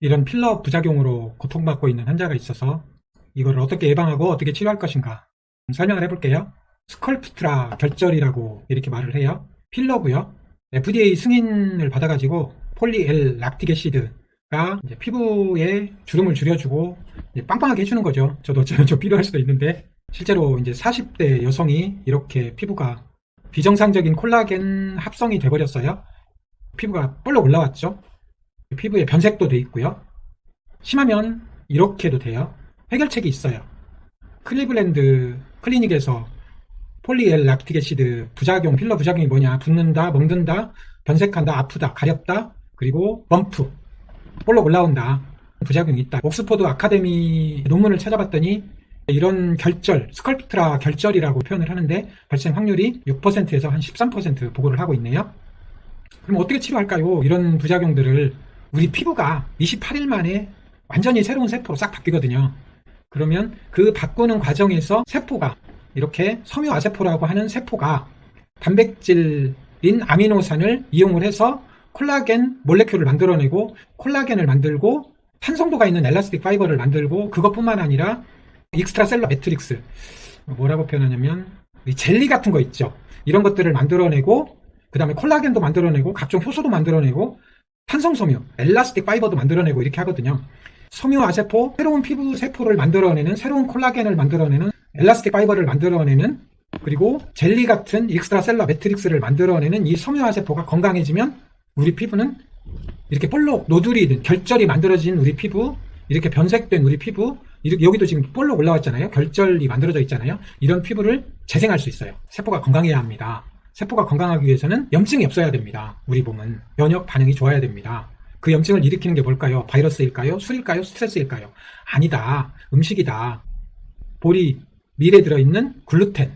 이런 필러 부작용으로 고통받고 있는 환자가 있어서 이걸 어떻게 예방하고 어떻게 치료할 것인가 설명을 해볼게요. 스컬프트라 결절이라고 이렇게 말을 해요. 필러고요. FDA 승인을 받아가지고 폴리엘 락틱애시드가 이제 피부에 주름을 줄여주고 이제 빵빵하게 해주는 거죠. 저도 좀 필요할 수도 있는데 실제로 이제 40대 여성이 이렇게 피부가 비정상적인 콜라겐 합성이 돼버렸어요. 피부가 볼록 올라왔죠. 피부에 변색도 돼 있고요. 심하면 이렇게도 돼요. 해결책이 있어요. 클리블랜드 클리닉에서 폴리엘 락틱애시드 부작용, 필러 부작용이 뭐냐? 붓는다, 멍든다, 변색한다, 아프다, 가렵다, 그리고 범프, 볼록 올라온다. 부작용이 있다. 옥스퍼드 아카데미 논문을 찾아봤더니 이런 결절, 스컬프트라 결절이라고 표현을 하는데 발생 확률이 6%에서 한 13% 보고를 하고 있네요. 그럼 어떻게 치료할까요? 이런 부작용들을 우리 피부가 28일 만에 완전히 새로운 세포로 싹 바뀌거든요. 그러면 그 바꾸는 과정에서 세포가 이렇게 섬유아세포라고 하는 세포가 단백질인 아미노산을 이용을 해서 콜라겐 몰레큘을 만들어내고 콜라겐을 만들고 탄성도가 있는 엘라스틱 파이버를 만들고 그것뿐만 아니라 익스트라셀러 매트릭스 뭐라고 표현하냐면 젤리 같은 거 있죠. 이런 것들을 만들어내고 그 다음에 콜라겐도 만들어내고 각종 효소도 만들어내고 탄성섬유, 엘라스틱 파이버도 만들어내고 이렇게 하거든요. 섬유아세포, 새로운 피부 세포를 만들어내는 새로운 콜라겐을 만들어내는 엘라스틱 파이버를 만들어내는 그리고 젤리 같은 익스트라셀러 매트릭스를 만들어내는 이 섬유아세포가 건강해지면 우리 피부는 이렇게 볼록 노들이 든 결절이 만들어진 우리 피부, 이렇게 변색된 우리 피부, 여기도 지금 볼록 올라왔잖아요. 결절이 만들어져 있잖아요. 이런 피부를 재생할 수 있어요. 세포가 건강해야 합니다. 세포가 건강하기 위해서는 염증이 없어야 됩니다. 우리 몸은 면역 반응이 좋아야 됩니다. 그 염증을 일으키는 게 뭘까요? 바이러스일까요? 술일까요? 스트레스일까요? 아니다. 음식이다. 보리, 밀에 들어있는 글루텐,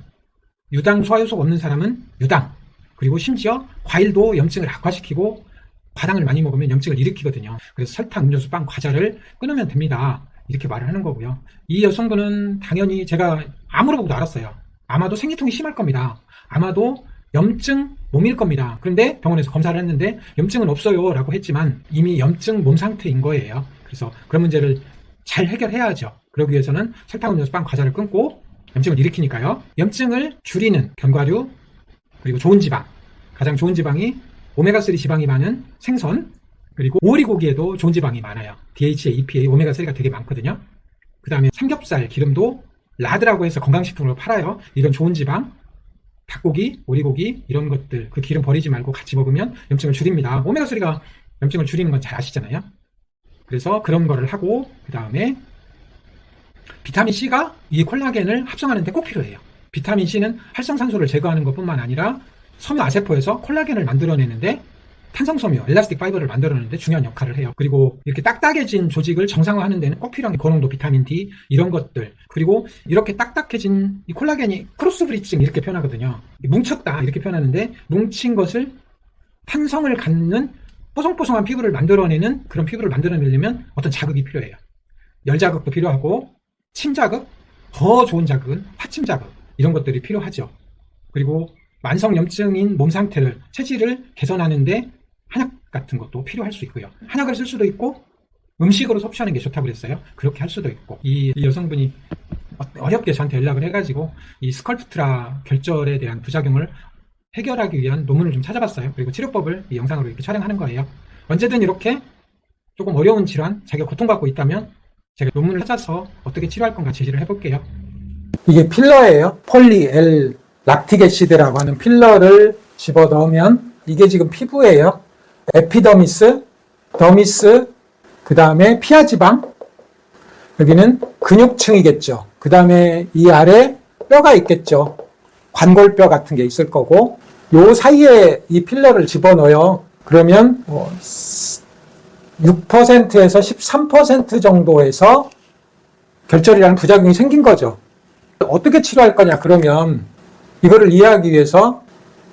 유당, 소화효소가 없는 사람은 유당, 그리고 심지어 과일도 염증을 악화시키고 과당을 많이 먹으면 염증을 일으키거든요. 그래서 설탕, 음료수, 빵, 과자를 끊으면 됩니다. 이렇게 말을 하는 거고요. 이 여성분은 당연히 제가 암으로 보고도 알았어요. 아마도 생리통이 심할 겁니다. 아마도 염증 몸일 겁니다. 그런데 병원에서 검사를 했는데 염증은 없어요 라고 했지만 이미 염증 몸 상태인 거예요. 그래서 그런 문제를 잘 해결해야죠. 그러기 위해서는 설탕, 음료수, 빵, 과자를 끊고 염증을 일으키니까요. 염증을 줄이는 견과류 그리고 좋은 지방, 가장 좋은 지방이 오메가3 지방이 많은 생선, 그리고 오리고기에도 좋은 지방이 많아요. DHA, EPA, 오메가3가 되게 많거든요. 그 다음에 삼겹살 기름도 라드라고 해서 건강식품으로 팔아요. 이런 좋은 지방, 닭고기, 오리고기 이런 것들 그 기름 버리지 말고 같이 먹으면 염증을 줄입니다. 오메가3가 염증을 줄이는 건 잘 아시잖아요. 그래서 그런 거를 하고 그 다음에 비타민C가 이 콜라겐을 합성하는 데 꼭 필요해요. 비타민C는 활성산소를 제거하는 것뿐만 아니라 섬유아세포에서 콜라겐을 만들어내는데 탄성섬유, 엘라스틱 파이버를 만들어내는데 중요한 역할을 해요. 그리고 이렇게 딱딱해진 조직을 정상화하는 데는 꼭 필요한 게 고농도 비타민 D 이런 것들, 그리고 이렇게 딱딱해진 이 콜라겐이 크로스 브리칭 이렇게 표현하거든요. 뭉쳤다 이렇게 표현하는데 뭉친 것을 탄성을 갖는 뽀송뽀송한 피부를 만들어내는 그런 피부를 만들어내려면 어떤 자극이 필요해요. 열 자극도 필요하고 침 자극, 더 좋은 자극은 파침 자극 이런 것들이 필요하죠. 그리고 만성염증인 몸 상태를, 체질을 개선하는데 한약 같은 것도 필요할 수 있고요. 한약을 쓸 수도 있고 음식으로 섭취하는 게 좋다고 그랬어요. 그렇게 할 수도 있고. 이 여성분이 어렵게 저한테 연락을 해가지고 이 스컬프트라 결절에 대한 부작용을 해결하기 위한 논문을 좀 찾아봤어요. 그리고 치료법을 이 영상으로 이렇게 촬영하는 거예요. 언제든 이렇게 조금 어려운 질환, 자기가 고통받고 있다면 제가 논문을 찾아서 어떻게 치료할 건가 제시를 해볼게요. 이게 필러예요. 폴리엘 락틱애시드라고 하는 필러를 집어넣으면 이게 지금 피부예요. 에피더미스, 더미스, 그 다음에 피하지방, 여기는 근육층이겠죠. 그 다음에 이 아래 뼈가 있겠죠. 관골뼈 같은 게 있을 거고 요 사이에 이 필러를 집어넣어요. 그러면 6%에서 13% 정도에서 결절이라는 부작용이 생긴 거죠. 어떻게 치료할 거냐 그러면 이거를 이해하기 위해서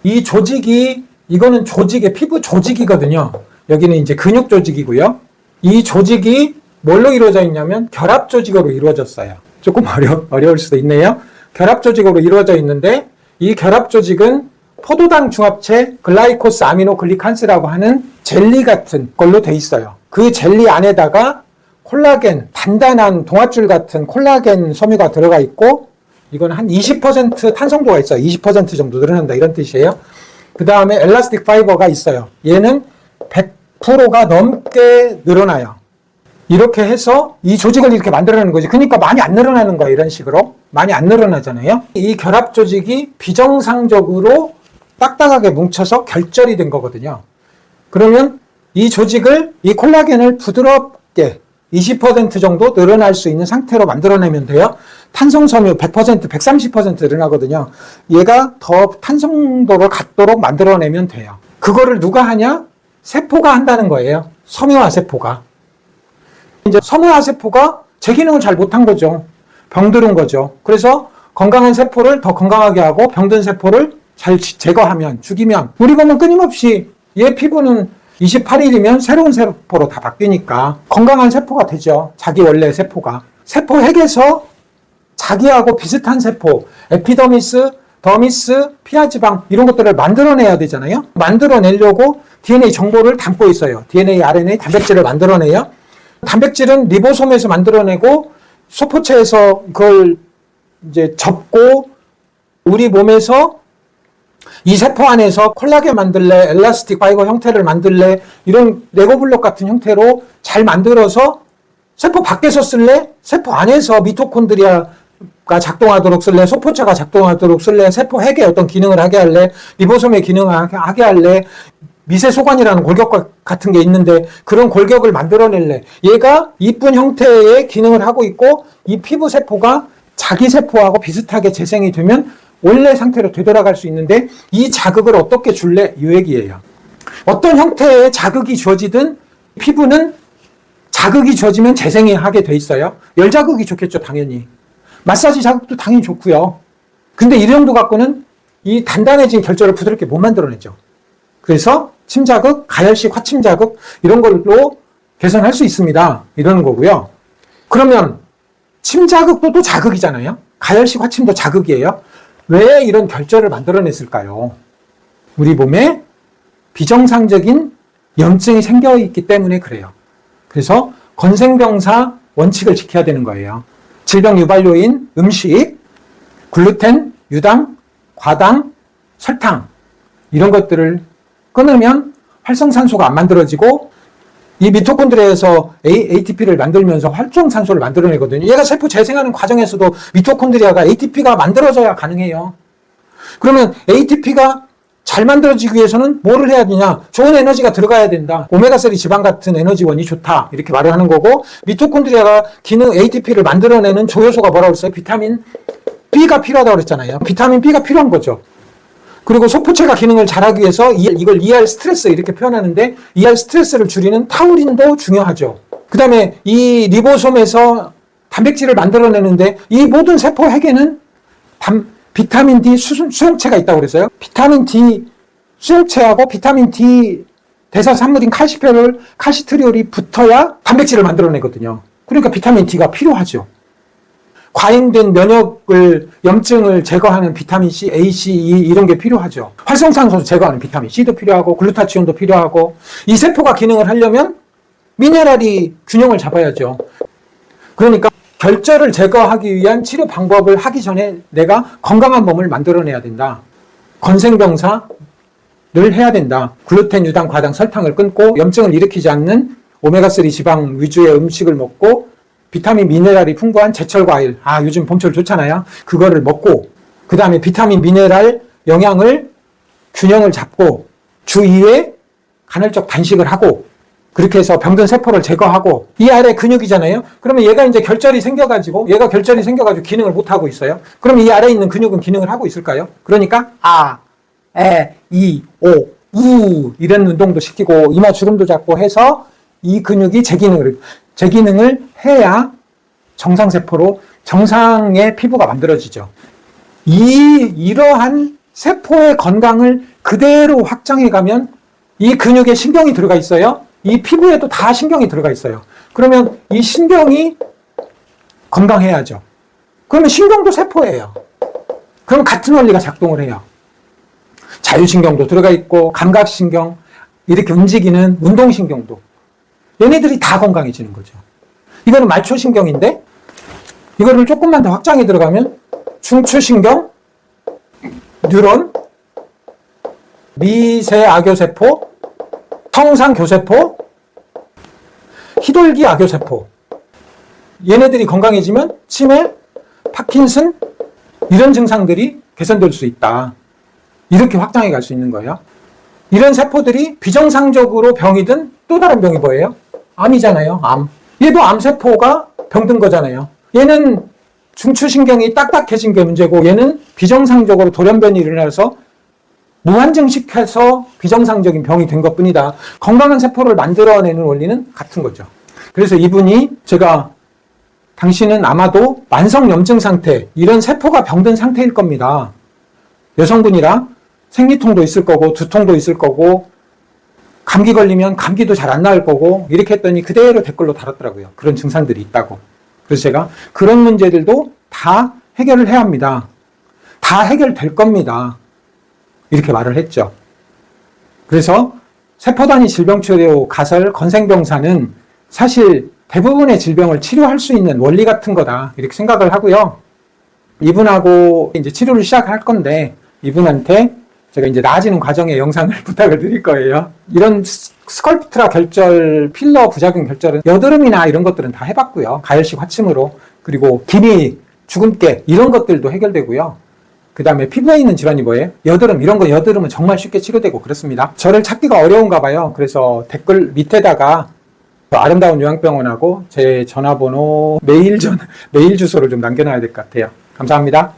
이 조직이, 이거는 조직의 피부 조직이거든요. 여기는 이제 근육 조직이고요. 이 조직이 뭘로 이루어져 있냐면 결합 조직으로 이루어졌어요. 조금 어려울 수도 있네요. 결합 조직으로 이루어져 있는데 이 결합 조직은 포도당 중합체 글라이코스 아미노글리칸스라고 하는 젤리 같은 걸로 돼 있어요. 그 젤리 안에다가 콜라겐, 단단한 동아줄 같은 콜라겐 섬유가 들어가 있고, 이건 한 20% 탄성도가 있어요. 20% 정도 늘어난다, 이런 뜻이에요. 그 다음에 엘라스틱 파이버가 있어요. 얘는 100%가 넘게 늘어나요. 이렇게 해서 이 조직을 이렇게 만들어내는 거지. 그러니까 많이 안 늘어나는 거예요. 이런 식으로. 많이 안 늘어나잖아요. 이 결합 조직이 비정상적으로 딱딱하게 뭉쳐서 결절이 된 거거든요. 그러면 이 조직을, 이 콜라겐을 부드럽게 20% 정도 늘어날 수 있는 상태로 만들어내면 돼요. 탄성섬유 100%, 130% 늘어나거든요. 얘가 더 탄성도를 갖도록 만들어내면 돼요. 그거를 누가 하냐? 세포가 한다는 거예요. 섬유화 세포가. 이제 섬유화 세포가 제 기능을 잘 못한 거죠. 병들은 거죠. 그래서 건강한 세포를 더 건강하게 하고 병든 세포를 잘 제거하면, 죽이면, 우리 보면 끊임없이 얘 피부는 28일이면 새로운 세포로 다 바뀌니까 건강한 세포가 되죠. 자기 원래 세포가. 세포 핵에서 자기하고 비슷한 세포, 에피더미스, 더미스, 피하지방 이런 것들을 만들어내야 되잖아요. 만들어내려고 DNA 정보를 담고 있어요. DNA, RNA, 단백질을 만들어내요. 단백질은 리보솜에서 만들어내고 소포체에서 그걸 이제 접고 우리 몸에서 이 세포 안에서 콜라겐 만들래, 엘라스틱 파이버 형태를 만들래, 이런 레고블록 같은 형태로 잘 만들어서 세포 밖에서 쓸래, 세포 안에서 미토콘드리아가 작동하도록 쓸래, 소포체가 작동하도록 쓸래, 세포 핵의 어떤 기능을 하게 할래, 리보솜의 기능을 하게 할래, 미세소관이라는 골격 같은 게 있는데 그런 골격을 만들어낼래. 얘가 이쁜 형태의 기능을 하고 있고 이 피부 세포가 자기 세포하고 비슷하게 재생이 되면 원래 상태로 되돌아갈 수 있는데 이 자극을 어떻게 줄래? 이 얘기예요. 어떤 형태의 자극이 주어지든 피부는 자극이 주어지면 재생이 하게 돼 있어요. 열 자극이 좋겠죠, 당연히. 마사지 자극도 당연히 좋고요. 근데 이 정도 갖고는 이 단단해진 결절을 부드럽게 못 만들어내죠. 그래서 침자극, 가열식 화침자극 이런 걸로 개선할 수 있습니다. 이러는 거고요. 그러면 침자극도 또 자극이잖아요. 가열식 화침도 자극이에요. 왜 이런 결절을 만들어냈을까요? 우리 몸에 비정상적인 염증이 생겨있기 때문에 그래요. 그래서 건생병사 원칙을 지켜야 되는 거예요. 질병 유발요인 음식, 글루텐, 유당, 과당, 설탕 이런 것들을 끊으면 활성산소가 안 만들어지고 이 미토콘드리아에서 ATP를 만들면서 활성산소를 만들어내거든요. 얘가 세포 재생하는 과정에서도 미토콘드리아가 ATP가 만들어져야 가능해요. 그러면 ATP가 잘 만들어지기 위해서는 뭐를 해야 되냐? 좋은 에너지가 들어가야 된다. 오메가3 지방 같은 에너지원이 좋다. 이렇게 말을 하는 거고 미토콘드리아가 기능 ATP를 만들어내는 조효소가 뭐라고 그랬어요? 비타민 B가 필요하다고 그랬잖아요. 비타민 B가 필요한 거죠. 그리고 소포체가 기능을 잘하기 위해서 이걸 ER 스트레스 이렇게 표현하는데 ER 스트레스를 줄이는 타우린도 중요하죠. 그 다음에 이 리보솜에서 단백질을 만들어내는데 이 모든 세포 핵에는 비타민 D 수용체가 있다고 그랬어요. 비타민 D 수용체하고 비타민 D 대사산물인 칼시트리올이 붙어야 단백질을 만들어내거든요. 그러니까 비타민 D가 필요하죠. 과잉된 면역을, 염증을 제거하는 비타민 C, A, C, E 이런 게 필요하죠. 활성산소 제거하는 비타민 C도 필요하고 글루타치온도 필요하고 이 세포가 기능을 하려면 미네랄이 균형을 잡아야죠. 그러니까 결절을 제거하기 위한 치료 방법을 하기 전에 내가 건강한 몸을 만들어내야 된다. 건생병사를 해야 된다. 글루텐, 유당, 과당, 설탕을 끊고 염증을 일으키지 않는 오메가3 지방 위주의 음식을 먹고 비타민 미네랄이 풍부한 제철 과일, 요즘 봄철 좋잖아요. 그거를 먹고 그 다음에 비타민 미네랄 영양을 균형을 잡고 주 2회 간헐적 단식을 하고 그렇게 해서 병든 세포를 제거하고 이 아래 근육이잖아요. 그러면 얘가 이제 결절이 생겨가지고 기능을 못하고 있어요. 그럼 이 아래에 있는 근육은 기능을 하고 있을까요? 그러니까 이, 오, 우 이런 운동도 시키고 이마 주름도 잡고 해서 이 근육이 제 기능을 해야 정상세포로 정상의 피부가 만들어지죠. 이러한 세포의 건강을 그대로 확장해 가면 이 근육에 신경이 들어가 있어요. 이 피부에도 다 신경이 들어가 있어요. 그러면 이 신경이 건강해야죠. 그러면 신경도 세포예요. 그럼 같은 원리가 작동을 해요. 자율신경도 들어가 있고 감각신경, 이렇게 움직이는 운동신경도. 얘네들이 다 건강해지는 거죠. 이거는 말초신경인데 이거를 조금만 더 확장해 들어가면 중추신경, 뉴런, 미세악교세포, 청상교세포, 희돌기 악교세포, 얘네들이 건강해지면 치매, 파킨슨 이런 증상들이 개선될 수 있다. 이렇게 확장해 갈 수 있는 거예요. 이런 세포들이 비정상적으로 병이 든 또 다른 병이 뭐예요? 암이잖아요. 암. 얘도 암세포가 병든 거잖아요. 얘는 중추신경이 딱딱해진 게 문제고 얘는 비정상적으로 돌연변이 일어나서 무한증식해서 비정상적인 병이 된 것뿐이다. 건강한 세포를 만들어내는 원리는 같은 거죠. 그래서 이분이 제가 당신은 아마도 만성염증 상태, 이런 세포가 병든 상태일 겁니다. 여성분이라 생리통도 있을 거고 두통도 있을 거고 감기 걸리면 감기도 잘 안 나을 거고 이렇게 했더니 그대로 댓글로 달았더라고요. 그런 증상들이 있다고. 그래서 제가 그런 문제들도 다 해결을 해야 합니다. 다 해결될 겁니다. 이렇게 말을 했죠. 그래서 세포단위 질병치료 가설 건생병사는 사실 대부분의 질병을 치료할 수 있는 원리 같은 거다. 이렇게 생각을 하고요. 이분하고 이제 치료를 시작할 건데 이분한테 제가 이제 나아지는 과정의 영상을 부탁을 드릴 거예요. 이런 스컬프트라 결절, 필러 부작용 결절은 여드름이나 이런 것들은 다 해봤고요. 가열식 화침으로. 그리고 기미, 주근깨 이런 것들도 해결되고요. 그 다음에 피부에 있는 질환이 뭐예요? 여드름, 이런 거 여드름은 정말 쉽게 치료되고 그렇습니다. 저를 찾기가 어려운가 봐요. 그래서 댓글 밑에다가 아름다운 요양병원하고 제 전화번호, 메일 주소를 좀 남겨놔야 될 것 같아요. 감사합니다.